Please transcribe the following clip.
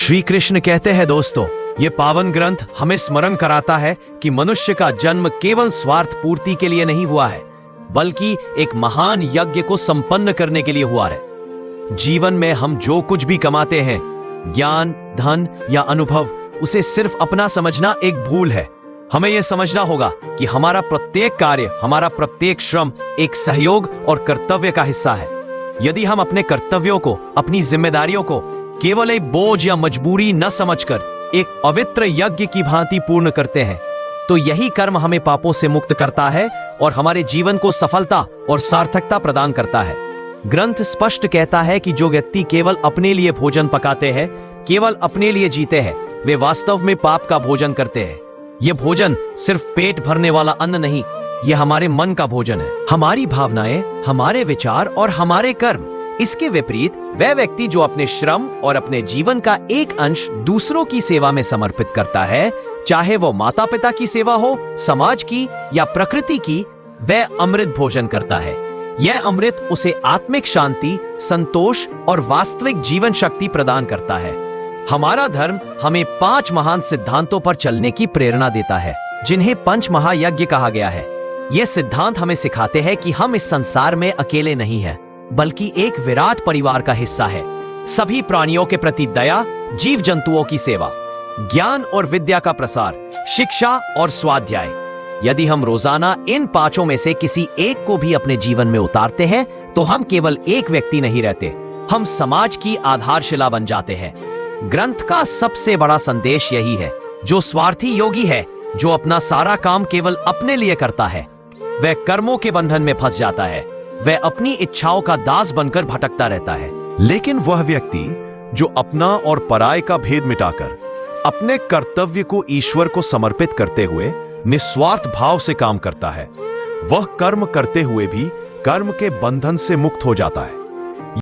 श्री कृष्ण कहते हैं दोस्तों, ये पावन ग्रंथ हमें स्मरण कराता है कि मनुष्य का जन्म केवल स्वार्थ पूर्ति के लिए नहीं हुआ है, बल्कि एक महान यज्ञ को संपन्न करने के लिए हुआ है। जीवन में हम जो कुछ भी कमाते हैं, ज्ञान, धन या अनुभव, उसे सिर्फ अपना समझना एक भूल है। हमें यह समझना होगा कि हमारा प्रत्येक कार्य, हमारा प्रत्येक श्रम एक सहयोग और कर्तव्य का हिस्सा है। यदि हम अपने कर्तव्यों को, अपनी जिम्मेदारियों को केवल एक बोझ या मजबूरी न समझकर एक पवित्र यज्ञ की भांति पूर्ण करते हैं, तो यही कर्म हमें पापों से मुक्त करता है और हमारे जीवन को सफलता और सार्थकता प्रदान करता है। ग्रंथ स्पष्ट कहता है कि जो व्यक्ति केवल अपने लिए भोजन पकाते हैं, केवल अपने लिए जीते हैं, वे वास्तव में पाप का भोजन करते हैं। यह भोजन सिर्फ पेट भरने वाला अन्न नहीं, यह हमारे मन का भोजन है, हमारी भावनाएं, हमारे विचार और हमारे कर्म। इसके विपरीत वह व्यक्ति जो अपने श्रम और अपने जीवन का एक अंश दूसरों की सेवा में समर्पित करता है, चाहे वो माता पिता की सेवा हो, समाज की या प्रकृति की, वह अमृत भोजन करता है। यह अमृत उसे आत्मिक शांति, संतोष और वास्तविक जीवन शक्ति प्रदान करता है। हमारा धर्म हमें 5 महान सिद्धांतों पर चलने की प्रेरणा देता है, जिन्हें पंच महायज्ञ कहा गया है। ये सिद्धांत हमें सिखाते हैं कि हम इस संसार में अकेले नहीं हैं, बल्कि एक विराट परिवार का हिस्सा है। सभी प्राणियों के प्रति दया, जीव जंतुओं की सेवा, ज्ञान और विद्या का प्रसार, शिक्षा और स्वाध्याय। यदि हम रोजाना इन 5 में से किसी एक को भी अपने जीवन में उतारते हैं, तो हम केवल एक व्यक्ति नहीं रहते, हम समाज की आधारशिला बन जाते हैं। ग्रंथ का सबसे बड़ा संदेश यही है, जो स्वार्थी योगी है, जो अपना सारा काम केवल अपने लिए करता है, वह कर्मों के बंधन में फंस जाता है, वह अपनी इच्छाओं का दास बनकर भटकता रहता है। लेकिन वह व्यक्ति जो अपना और पराये का भेद मिटाकर अपने कर्तव्य को ईश्वर को समर्पित करते हुए निस्वार्थ भाव से काम करता है, वह कर्म करते हुए भी कर्म के बंधन से मुक्त हो जाता है।